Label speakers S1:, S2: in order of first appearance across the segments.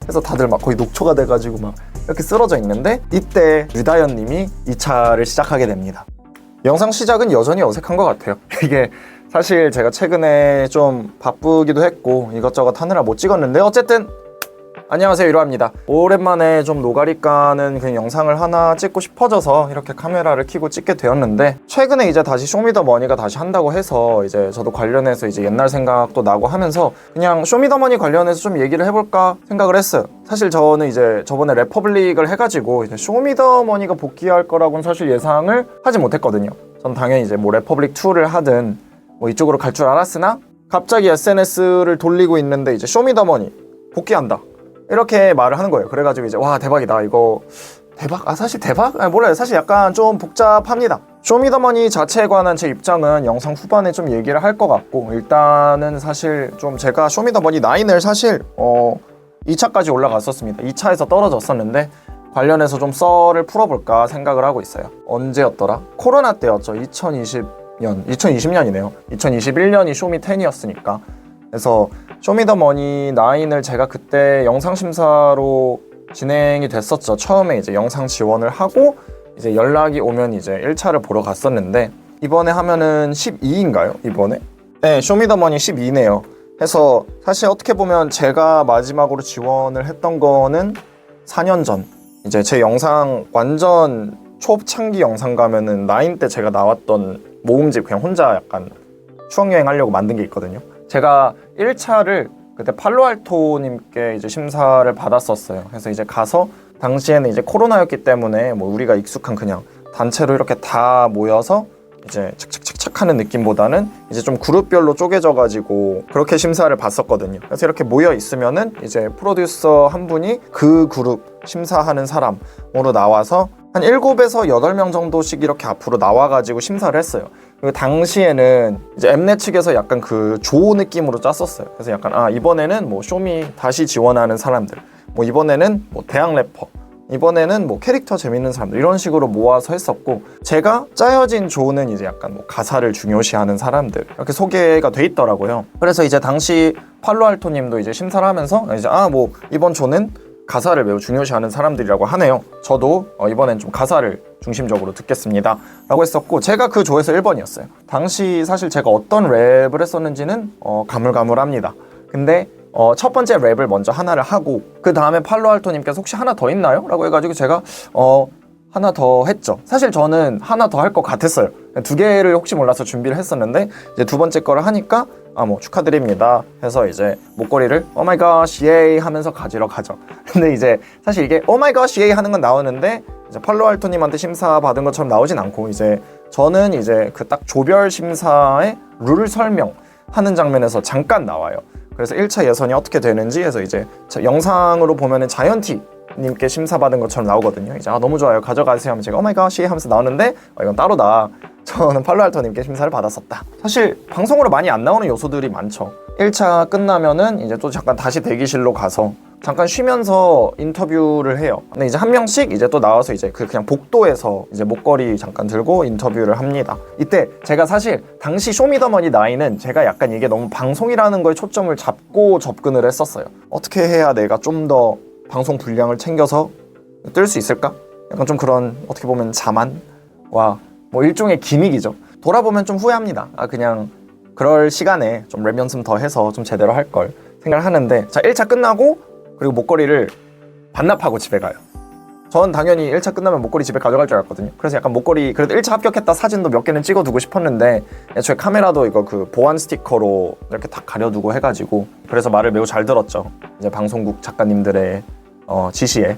S1: 그래서 다들 막 거의 녹초가 돼가지고 막 이렇게 쓰러져 있는데 이때 류다현 님이 2차를 시작하게 됩니다. 영상 시작은 여전히 어색한 것 같아요. 이게 사실 제가 최근에 좀 바쁘기도 했고 이것저것 하느라 못 찍었는데 어쨌든 안녕하세요, 이로합니다. 오랜만에 좀 노가리 까는 그냥 영상을 하나 찍고 싶어져서 이렇게 카메라를 켜고 찍게 되었는데, 최근에 이제 다시 쇼미더머니가 다시 한다고 해서 이제 저도 관련해서 이제 옛날 생각도 나고 하면서 그냥 쇼미더머니 관련해서 좀 얘기를 해볼까 생각을 했어요. 사실 저는 이제 저번에 레퍼블릭을 해가지고 이제 쇼미더머니가 복귀할 거라고는 사실 예상을 하지 못했거든요. 전 당연히 이제 뭐 레퍼블릭 2를 하든 뭐 이쪽으로 갈 줄 알았으나 갑자기 SNS를 돌리고 있는데 이제 쇼미더머니 복귀한다 이렇게 말을 하는 거예요. 그래가지고 이제 와, 대박이다, 이거 대박? 사실 대박? 몰라요. 사실 약간 좀 복잡합니다. 쇼미더머니 자체에 관한 제 입장은 영상 후반에 좀 얘기를 할 것 같고, 일단은 사실 좀 제가 쇼미더머니 9을 사실 2차까지 올라갔었습니다. 2차에서 떨어졌었는데 관련해서 좀 썰을 풀어볼까 생각을 하고 있어요. 언제였더라? 코로나 때였죠. 2020년이네요. 2021년이 쇼미 10이었으니까. 그래서 쇼미더머니 9을 제가 그때 영상 심사로 진행이 됐었죠. 처음에 이제 영상 지원을 하고 이제 연락이 오면 이제 1차를 보러 갔었는데, 이번에 하면은 12인가요? 이번에? 네, 쇼미더머니 12네요. 해서 사실 어떻게 보면 제가 마지막으로 지원을 했던 거는 4년 전. 이제 제 영상 완전 초창기 영상 가면은 9 때 제가 나왔던 모음집 그냥 혼자 약간 추억여행 하려고 만든 게 있거든요. 제가 1차를 그때 팔로알토님께 이제 심사를 받았었어요. 그래서 이제 가서 당시에는 이제 코로나였기 때문에 뭐 우리가 익숙한 그냥 단체로 이렇게 다 모여서 이제 착착착착 하는 느낌보다는 이제 좀 그룹별로 쪼개져가지고 그렇게 심사를 봤었거든요. 그래서 이렇게 모여 있으면은 이제 프로듀서 한 분이 그 그룹 심사하는 사람으로 나와서 한 7에서 8명 정도씩 이렇게 앞으로 나와가지고 심사를 했어요. 그리고 당시에는 이제 엠넷 측에서 약간 그 조 느낌으로 짰었어요. 그래서 약간 이번에는 뭐 쇼미 다시 지원하는 사람들, 뭐 이번에는 뭐 대학 래퍼, 이번에는 뭐 캐릭터 재밌는 사람들, 이런 식으로 모아서 했었고, 제가 짜여진 조는 이제 약간 뭐 가사를 중요시하는 사람들 이렇게 소개가 돼 있더라고요. 그래서 이제 당시 팔로알토님도 이제 심사를 하면서 이제 뭐 이번 조는 가사를 매우 중요시하는 사람들이라고 하네요. 저도 이번엔 좀 가사를 중심적으로 듣겠습니다 라고 했었고, 제가 그 조에서 1번이었어요. 당시 사실 제가 어떤 랩을 했었는지는 가물가물합니다. 근데 첫 번째 랩을 먼저 하나를 하고, 그 다음에 팔로알토님께서 혹시 하나 더 있나요? 라고 해가지고 제가 하나 더 했죠. 사실 저는 하나 더 할 것 같았어요. 2개를 혹시 몰라서 준비를 했었는데 이제 두 번째 거를 하니까 뭐 축하드립니다 해서 이제 목걸이를 오마이갓 예이 하면서 가지러 가죠. 근데 이제 사실 이게 오마이갓 예이 하는 건 나오는데 이제 팔로알토님한테 심사 받은 것처럼 나오진 않고, 이제 저는 이제 그 딱 조별 심사의 룰 설명하는 장면에서 잠깐 나와요. 그래서 1차 예선이 어떻게 되는지 해서 이제 영상으로 보면은 자이언티 님께 심사받은 것처럼 나오거든요. 이제 너무 좋아요, 가져가세요 하면 제가 오마이갓 하면서 나오는데 이건 따로다, 저는 팔로알토님께 심사를 받았었다. 사실 방송으로 많이 안 나오는 요소들이 많죠. 1차 끝나면은 이제 또 잠깐 다시 대기실로 가서 잠깐 쉬면서 인터뷰를 해요. 근데 이제 한 명씩 이제 또 나와서 이제 그냥 복도에서 이제 목걸이 잠깐 들고 인터뷰를 합니다. 이때 제가 사실 당시 쇼미더머니 9은 제가 약간 이게 너무 방송이라는 거에 초점을 잡고 접근을 했었어요. 어떻게 해야 내가 좀 더 방송 분량을 챙겨서 뜰 수 있을까? 약간 좀 그런, 어떻게 보면 자만과 뭐 일종의 기믹이죠. 돌아보면 좀 후회합니다. 그냥 그럴 시간에 좀 랩 연습 더 해서 좀 제대로 할 걸 생각을 하는데, 자 1차 끝나고 그리고 목걸이를 반납하고 집에 가요. 전 당연히 1차 끝나면 목걸이 집에 가져갈 줄 알았거든요. 그래서 약간 목걸이 그래도 1차 합격했다 사진도 몇 개는 찍어두고 싶었는데, 애초에 카메라도 이거 그 보안 스티커로 이렇게 다 가려두고 해가지고, 그래서 말을 매우 잘 들었죠. 이제 방송국 작가님들의 지시에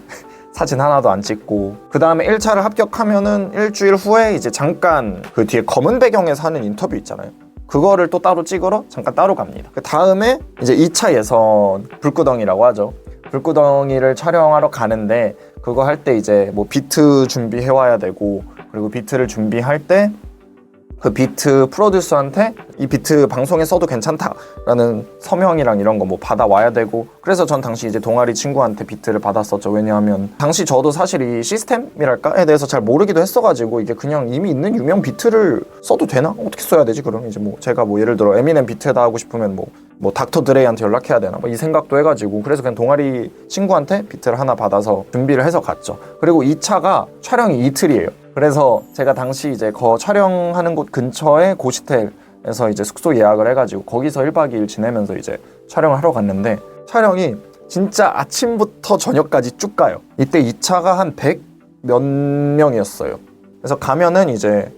S1: 사진 하나도 안 찍고, 그 다음에 1차를 합격하면은 일주일 후에 이제 잠깐 그 뒤에 검은 배경에서 하는 인터뷰 있잖아요. 그거를 또 따로 찍으러 잠깐 따로 갑니다. 그 다음에 이제 2차 예선 불구덩이라고 하죠. 불구덩이를 촬영하러 가는데, 그거 할 때 이제 뭐 비트 준비해 와야 되고, 그리고 비트를 준비할 때 그 비트 프로듀서한테 이 비트 방송에 써도 괜찮다라는 서명이랑 이런 거 뭐 받아와야 되고, 그래서 전 당시 이제 동아리 친구한테 비트를 받았었죠. 왜냐하면 당시 저도 사실 이 시스템이랄까에 대해서 잘 모르기도 했어가지고 이게 그냥 이미 있는 유명 비트를 써도 되나? 어떻게 써야 되지? 그럼 이제 뭐 제가 뭐 예를 들어 에미넴 비트에다 하고 싶으면 뭐 닥터 드레이한테 연락해야 되나? 뭐 이 생각도 해가지고 그래서 그냥 동아리 친구한테 비트를 하나 받아서 준비를 해서 갔죠. 그리고 이 차가 촬영이 이틀이에요. 그래서 제가 당시 이제 촬영하는 곳 근처에 고시텔에서 이제 숙소 예약을 해가지고 거기서 1박 2일 지내면서 이제 촬영을 하러 갔는데, 촬영이 진짜 아침부터 저녁까지 쭉 가요. 이때 이 차가 한 100 몇 명이었어요. 그래서 가면은 이제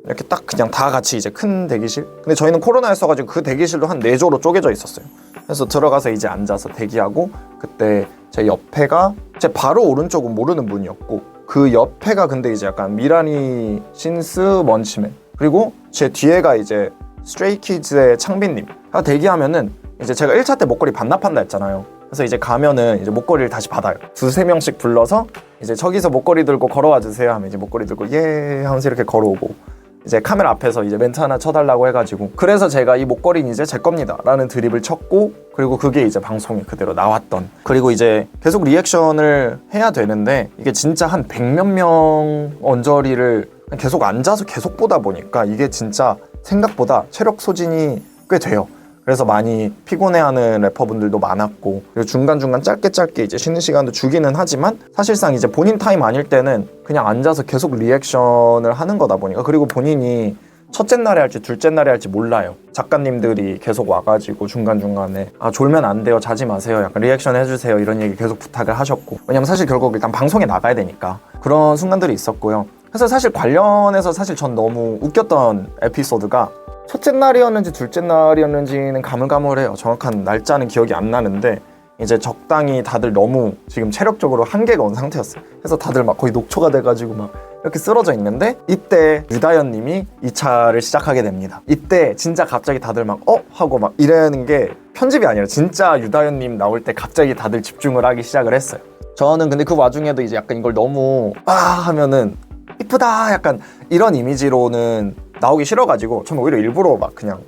S1: 이렇게 딱 그냥 다 같이 이제 큰 대기실, 근데 저희는 코로나였어가지고 그 대기실도 한 4조로 쪼개져 있었어요. 그래서 들어가서 이제 앉아서 대기하고, 그때 제 옆에가 제 바로 오른쪽은 모르는 분이었고 그 옆에가 근데 이제 약간 미라니 신스 먼치맨, 그리고 제 뒤에가 이제 스트레이키즈의 창빈님. 대기하면은 이제 제가 1차 때 목걸이 반납한다 했잖아요. 그래서 이제 가면은 이제 목걸이를 다시 받아요. 2~3명씩 불러서 이제 저기서 목걸이 들고 걸어와 주세요 하면 이제 목걸이 들고 예 하면서 이렇게 걸어오고, 이제 카메라 앞에서 이제 멘트 하나 쳐달라고 해가지고, 그래서 제가 이 목걸이는 이제 제 겁니다 라는 드립을 쳤고, 그리고 그게 이제 방송에 그대로 나왔던. 그리고 이제 계속 리액션을 해야 되는데 이게 진짜 한 100몇 명 언저리를 계속 앉아서 계속 보다 보니까 이게 진짜 생각보다 체력 소진이 꽤 돼요. 그래서 많이 피곤해하는 래퍼분들도 많았고, 그리고 중간중간 짧게 이제 쉬는 시간도 주기는 하지만 사실상 이제 본인 타임 아닐 때는 그냥 앉아서 계속 리액션을 하는 거다 보니까, 그리고 본인이 첫째 날에 할지 둘째 날에 할지 몰라요. 작가님들이 계속 와가지고 중간중간에 졸면 안 돼요, 자지 마세요, 약간 리액션 해주세요 이런 얘기 계속 부탁을 하셨고, 왜냐면 사실 결국 일단 방송에 나가야 되니까 그런 순간들이 있었고요. 그래서 사실 관련해서 사실 전 너무 웃겼던 에피소드가, 첫째 날이었는지 둘째 날이었는지는 가물가물해요. 정확한 날짜는 기억이 안 나는데 이제 적당히 다들 너무 지금 체력적으로 한계가 온 상태였어요. 그래서 다들 막 거의 녹초가 돼가지고 막 이렇게 쓰러져 있는데, 이때 유다현 님이 2차를 시작하게 됩니다. 이때 진짜 갑자기 다들 막 하고 막 이러는 게 편집이 아니라 진짜 유다현 님 나올 때 갑자기 다들 집중을 하기 시작을 했어요. 저는 근데 그 와중에도 이제 약간 이걸 너무 하면은 이쁘다 약간 이런 이미지로는 나오기 싫어가지고 저는 오히려 일부러 막 그냥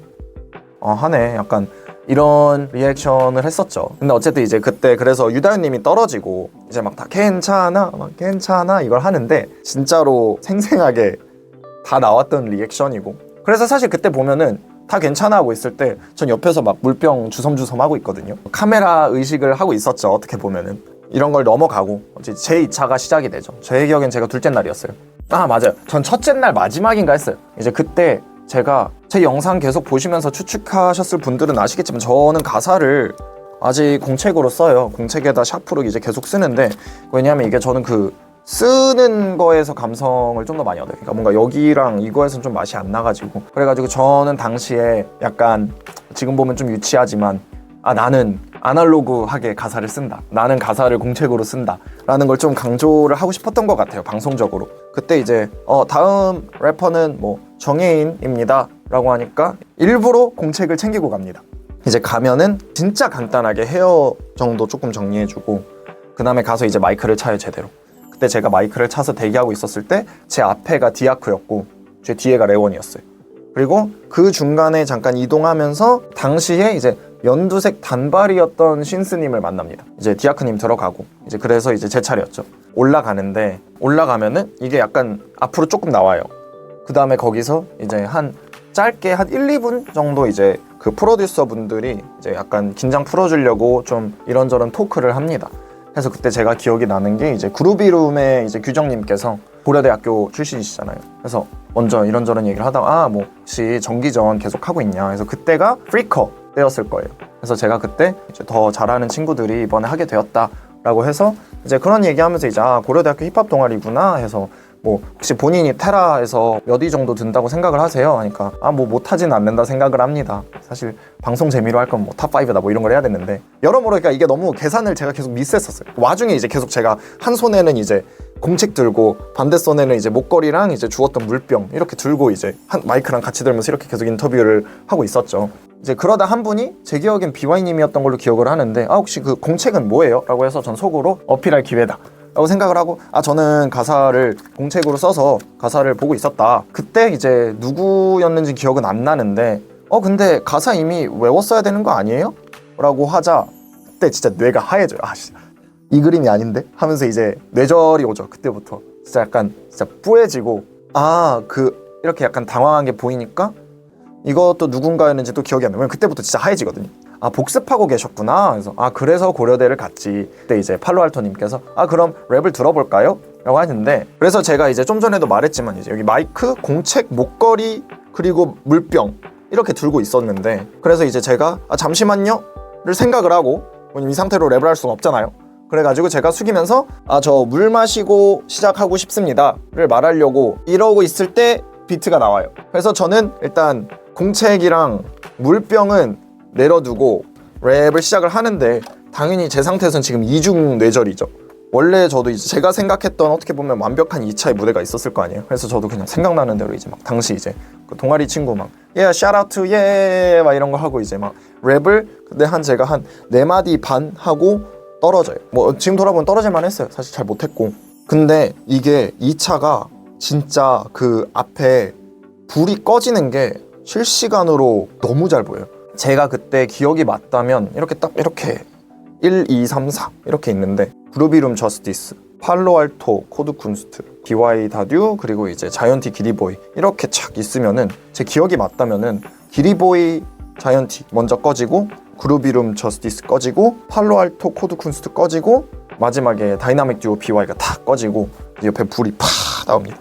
S1: 하네 약간 이런 리액션을 했었죠. 근데 어쨌든 이제 그때 그래서 유다현 님이 떨어지고 이제 막 다 괜찮아 막 괜찮아 이걸 하는데 진짜로 생생하게 다 나왔던 리액션이고, 그래서 사실 그때 보면은 다 괜찮아 하고 있을 때 전 옆에서 막 물병 주섬주섬 하고 있거든요. 카메라 의식을 하고 있었죠. 어떻게 보면은 이런 걸 넘어가고 제 2차가 시작이 되죠. 제 기억엔 제가 둘째 날이었어요. 맞아요. 전 첫째 날 마지막인가 했어요. 이제 그때 제가 제 영상 계속 보시면서 추측하셨을 분들은 아시겠지만 저는 가사를 아직 공책으로 써요. 공책에다 샤프로 이제 계속 쓰는데, 왜냐하면 이게 저는 그 쓰는 거에서 감성을 좀 더 많이 얻어요. 그러니까 뭔가 여기랑 이거에서는 좀 맛이 안 나가지고, 그래가지고 저는 당시에 약간 지금 보면 좀 유치하지만 나는 아날로그하게 가사를 쓴다, 나는 가사를 공책으로 쓴다 라는 걸 좀 강조를 하고 싶었던 것 같아요, 방송적으로. 그때 이제 다음 래퍼는 뭐 정혜인입니다 라고 하니까 일부러 공책을 챙기고 갑니다. 이제 가면은 진짜 간단하게 헤어 정도 조금 정리해주고 그 다음에 가서 이제 마이크를 차요, 제대로. 그때 제가 마이크를 차서 대기하고 있었을 때 제 앞에가 디아크였고 제 뒤에가 레원이었어요. 그리고 그 중간에 잠깐 이동하면서 당시에 이제 연두색 단발이었던 신스님을 만납니다. 이제 디아크님 들어가고 이제 그래서 이제 제 차례였죠. 올라가는데 올라가면은 이게 약간 앞으로 조금 나와요. 그 다음에 거기서 이제 한 짧게 한 1~2분 정도 이제 그 프로듀서 분들이 이제 약간 긴장 풀어주려고 좀 이런저런 토크를 합니다. 그래서 그때 제가 기억이 나는 게 이제 그루비룸의 이제 규정님께서 고려대학교 출신이시잖아요. 그래서 먼저 이런저런 얘기를 하다가 뭐 혹시 정기전 계속 하고 있냐 해서 그때가 프리커 때였을 거예요. 그래서 제가 그때 이제 더 잘하는 친구들이 이번에 하게 되었다라고 해서 이제 그런 얘기하면서 이제 고려대학교 힙합 동아리구나 해서 뭐 혹시 본인이 테라에서 몇 위 정도 든다고 생각을 하세요? 하니까 뭐 못하진 않는다 생각을 합니다. 사실 방송 재미로 할 건 뭐 탑5다 뭐 이런 걸 해야 됐는데 여러모로 그러니까 이게 너무 계산을 제가 계속 미스했었어요. 와중에 이제 계속 제가 한 손에는 이제 공책 들고 반대 손에는 이제 목걸이랑 이제 주웠던 물병 이렇게 들고 이제 한 마이크랑 같이 들면서 이렇게 계속 인터뷰를 하고 있었죠. 이제 그러다 한 분이 제 기억엔 BY님이었던 걸로 기억을 하는데 혹시 그 공책은 뭐예요? 라고 해서 전 속으로 어필할 기회다 라고 생각을 하고, 아 저는 가사를 공책으로 써서 가사를 보고 있었다. 그때 이제 누구였는지 기억은 안 나는데 근데 가사 이미 외웠어야 되는 거 아니에요? 라고 하자 그때 진짜 뇌가 하얘져요. 아 진짜 이 그림이 아닌데? 하면서 이제 뇌절이 오죠. 그때부터 진짜 약간 진짜 뿌해지고, 이렇게 약간 당황한 게 보이니까 이것도 누군가였는지 또 기억이 안 나요. 그때부터 진짜 하얘지거든요. 아 복습하고 계셨구나. 그래서 그래서 고려대를 갔지. 그때 이제 팔로알토님께서 그럼 랩을 들어볼까요? 라고 하는데, 그래서 제가 이제 좀 전에도 말했지만 이제 여기 마이크, 공책, 목걸이 그리고 물병 이렇게 들고 있었는데, 그래서 이제 제가 잠시만요 를 생각을 하고, 왜냐면 이 상태로 랩을 할 수는 없잖아요. 그래가지고 제가 숙이면서 저 물 마시고 시작하고 싶습니다 를 말하려고 이러고 있을 때 비트가 나와요. 그래서 저는 일단 공책이랑 물병은 내려두고 랩을 시작을 하는데, 당연히 제 상태에서는 지금 이중 뇌절이죠. 원래 저도 이제 제가 생각했던 어떻게 보면 완벽한 2차의 무대가 있었을 거 아니에요. 그래서 저도 그냥 생각나는 대로 이제 막 당시 이제 그 동아리 친구 막 shout out to 막 이런 거 하고 이제 막 랩을 근데 제가 한 4마디 반 하고 떨어져요. 뭐 지금 돌아보면 떨어질만 했어요. 사실 잘 못했고. 근데 이게 2차가 진짜 그 앞에 불이 꺼지는 게 실시간으로 너무 잘 보여요. 제가 그때 기억이 맞다면 이렇게 딱 이렇게 1, 2, 3, 4 이렇게 있는데, 그루비룸 저스티스, 팔로알토 코드 쿤스트, DY 다듀 그리고 이제 자이언티 기리보이 이렇게 착 있으면은, 제 기억이 맞다면은 기리보이 자이언티 먼저 꺼지고, 그루비룸 저스티스 꺼지고, 팔로알토 코드 쿤스트 꺼지고, 마지막에 다이나믹 듀오 BY가 탁 꺼지고 옆에 불이 팍 나옵니다.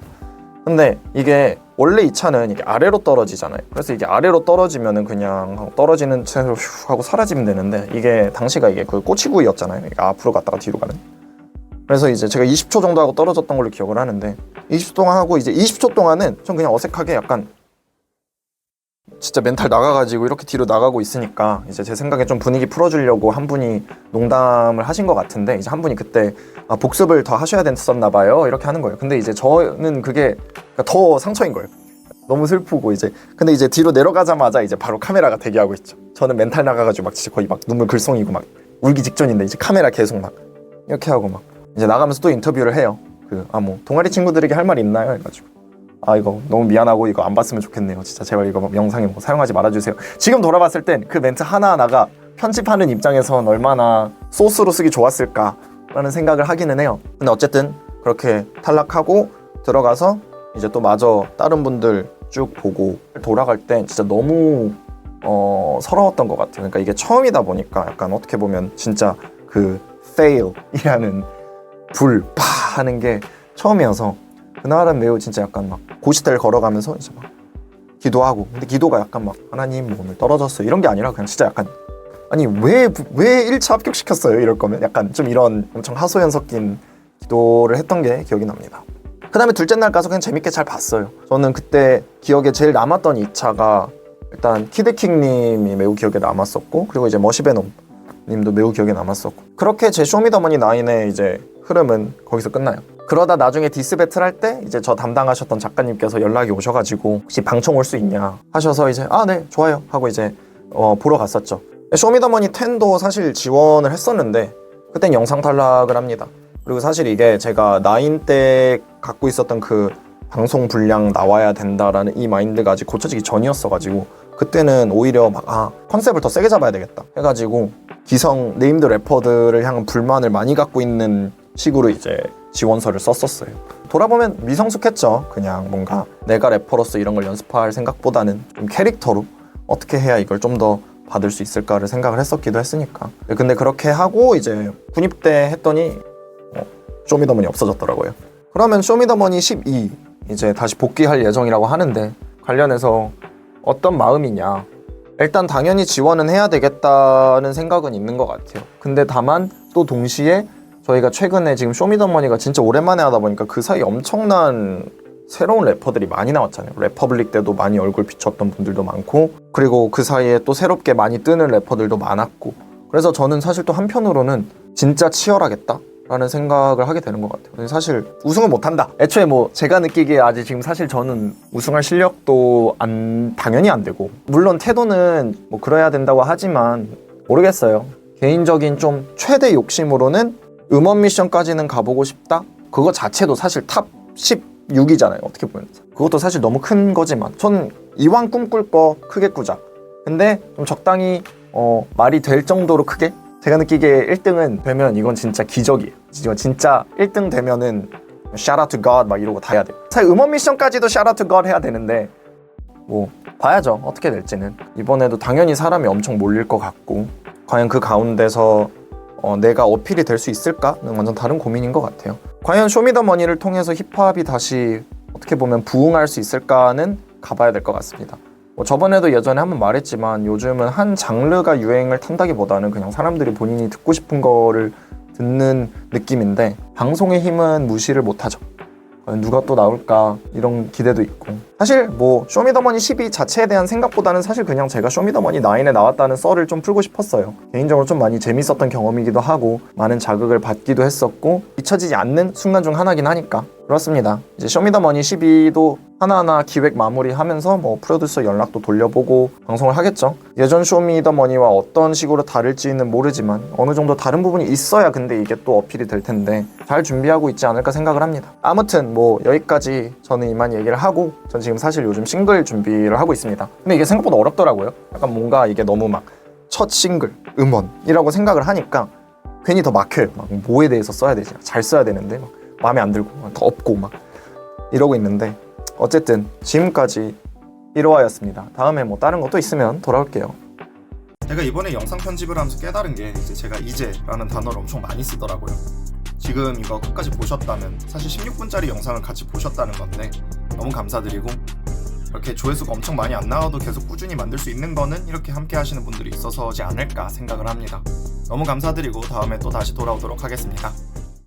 S1: 근데 이게 원래 이 차는 이게 아래로 떨어지잖아요. 그래서 이게 아래로 떨어지면은 그냥 떨어지는 채로 슉 하고 사라지면 되는데, 이게 당시가 이게 그 꼬치구이였잖아요. 이게 앞으로 갔다가 뒤로 가는. 그래서 이제 제가 20초 정도 하고 떨어졌던 걸로 기억을 하는데, 20초 동안 하고 이제 20초 동안은 좀 그냥 어색하게 약간 진짜 멘탈 나가가지고 이렇게 뒤로 나가고 있으니까, 이제 제 생각에 좀 분위기 풀어주려고 한 분이 농담을 하신 것 같은데, 이제 한 분이 그때 복습을 더 하셔야 됐었나 봐요 이렇게 하는 거예요. 근데 이제 저는 그게 더 상처인 거예요. 너무 슬프고 이제. 근데 이제 뒤로 내려가자마자 이제 바로 카메라가 대기하고 있죠. 저는 멘탈 나가가지고 막 진짜 거의 막 눈물 글썽이고 막 울기 직전인데, 이제 카메라 계속 막 이렇게 하고 막 이제 나가면서 또 인터뷰를 해요. 뭐 동아리 친구들에게 할 말 있나요? 해가지고 이거 너무 미안하고 이거 안 봤으면 좋겠네요. 진짜 제발 이거 영상에 뭐 사용하지 말아주세요. 지금 돌아봤을 땐 그 멘트 하나하나가 편집하는 입장에선 얼마나 소스로 쓰기 좋았을까라는 생각을 하기는 해요. 근데 어쨌든 그렇게 탈락하고 들어가서 이제 또 마저 다른 분들 쭉 보고 돌아갈 땐 진짜 너무 서러웠던 것 같아요. 그러니까 이게 처음이다 보니까 약간 어떻게 보면 진짜 그 fail이라는 불 파 하는 게 처음이어서, 그날은 매우 진짜 약간 막 고시대를 걸어가면서 이제 막 기도하고, 근데 기도가 약간 막 하나님 오늘 떨어졌어요 이런 게 아니라 그냥 진짜 약간 아니 왜 1차 합격시켰어요 이럴 거면, 약간 좀 이런 엄청 하소연 섞인 기도를 했던 게 기억이 납니다. 그 다음에 둘째 날 가서 그냥 재밌게 잘 봤어요. 저는 그때 기억에 제일 남았던 2차가 일단 키드킹님이 매우 기억에 남았었고, 그리고 이제 머시베놈 님도 매우 기억에 남았었고, 그렇게 제 쇼미더머니 9의 이제 흐름은 거기서 끝나요. 그러다 나중에 디스 배틀 할 때 이제 저 담당하셨던 작가님께서 연락이 오셔가지고 혹시 방청 올 수 있냐 하셔서 이제 네 좋아요 하고 이제 보러 갔었죠. 쇼미더머니 10도 사실 지원을 했었는데 그땐 영상 탈락을 합니다. 그리고 사실 이게 제가 9 때 갖고 있었던 그 방송 분량 나와야 된다라는 이 마인드가 아직 고쳐지기 전이었어가지고, 그때는 오히려 막 컨셉을 더 세게 잡아야 되겠다 해가지고 기성 네임드 래퍼들을 향한 불만을 많이 갖고 있는 식으로 이제 지원서를 썼었어요. 돌아보면 미성숙했죠. 그냥 뭔가 내가 래퍼로서 이런 걸 연습할 생각보다는 좀 캐릭터로 어떻게 해야 이걸 좀 더 받을 수 있을까를 생각을 했었기도 했으니까. 근데 그렇게 하고 이제 군입대 했더니 쇼미더머니 없어졌더라고요. 그러면 쇼미더머니 12 이제 다시 복귀할 예정이라고 하는데, 관련해서 어떤 마음이냐, 일단 당연히 지원은 해야 되겠다는 생각은 있는 것 같아요. 근데 다만 또 동시에 저희가 최근에 지금 쇼미더머니가 진짜 오랜만에 하다 보니까 그 사이 엄청난 새로운 래퍼들이 많이 나왔잖아요. 래퍼블릭 때도 많이 얼굴 비쳤던 분들도 많고, 그리고 그 사이에 또 새롭게 많이 뜨는 래퍼들도 많았고, 그래서 저는 사실 또 한편으로는 진짜 치열하겠다 라는 생각을 하게 되는 것 같아요. 사실 우승은 못한다. 애초에 뭐 제가 느끼기에 아직 지금 사실 저는 우승할 실력도 당연히 안 되고, 물론 태도는 뭐 그래야 된다고 하지만 모르겠어요. 개인적인 좀 최대 욕심으로는 음원 미션까지는 가보고 싶다? 그거 자체도 사실 탑 16이잖아요. 어떻게 보면 그것도 사실 너무 큰 거지만 전 이왕 꿈꿀 거 크게 꾸자. 근데 좀 적당히 말이 될 정도로 크게. 제가 느끼기에 1등은 되면 이건 진짜 기적이에요. 진짜 1등 되면은 shout out to God 막 이러고 다 해야 돼요. 사실 음원 미션까지도 shout out to God 해야 되는데 뭐 봐야죠. 어떻게 될지는. 이번에도 당연히 사람이 엄청 몰릴 것 같고 과연 그 가운데서 내가 어필이 될 수 있을까는 완전 다른 고민인 것 같아요. 과연 쇼미더머니를 통해서 힙합이 다시 어떻게 보면 부흥할 수 있을까는 가봐야 될 것 같습니다. 저번에도 예전에 한번 말했지만 요즘은 한 장르가 유행을 탄다기보다는 그냥 사람들이 본인이 듣고 싶은 거를 듣는 느낌인데 방송의 힘은 무시를 못하죠. 누가 또 나올까 이런 기대도 있고 사실 뭐 쇼미더머니 12 자체에 대한 생각보다는 사실 그냥 제가 쇼미더머니 9에 나왔다는 썰을 좀 풀고 싶었어요. 개인적으로 좀 많이 재밌었던 경험이기도 하고 많은 자극을 받기도 했었고 잊혀지지 않는 순간 중 하나긴 하니까 그렇습니다. 이제 쇼미더머니 12도 하나하나 기획 마무리하면서 뭐 프로듀서 연락도 돌려보고 방송을 하겠죠. 예전 쇼미더머니와 어떤 식으로 다를지는 모르지만 어느 정도 다른 부분이 있어야 근데 이게 또 어필이 될 텐데 잘 준비하고 있지 않을까 생각을 합니다. 아무튼 뭐 여기까지 저는 이만 얘기를 하고 전 지금 사실 요즘 싱글 준비를 하고 있습니다. 근데 이게 생각보다 어렵더라고요. 약간 뭔가 이게 너무 막 첫 싱글, 음원이라고 생각을 하니까 괜히 더 막혀요. 막 뭐에 대해서 써야 되지? 잘 써야 되는데 막 마음에 안 들고 더 없고 막 이러고 있는데 어쨌든 지금까지 1화였습니다. 다음에 뭐 다른 것도 있으면 돌아올게요.
S2: 제가 이번에 영상 편집을 하면서 깨달은 게 제가 이제라는 단어를 엄청 많이 쓰더라고요. 지금 이거 끝까지 보셨다면 사실 16분짜리 영상을 같이 보셨다는 건데 너무 감사드리고 이렇게 조회수가 엄청 많이 안 나와도 계속 꾸준히 만들 수 있는 거는 이렇게 함께 하시는 분들이 있어서지 않을까 생각을 합니다. 너무 감사드리고 다음에 또 다시 돌아오도록 하겠습니다.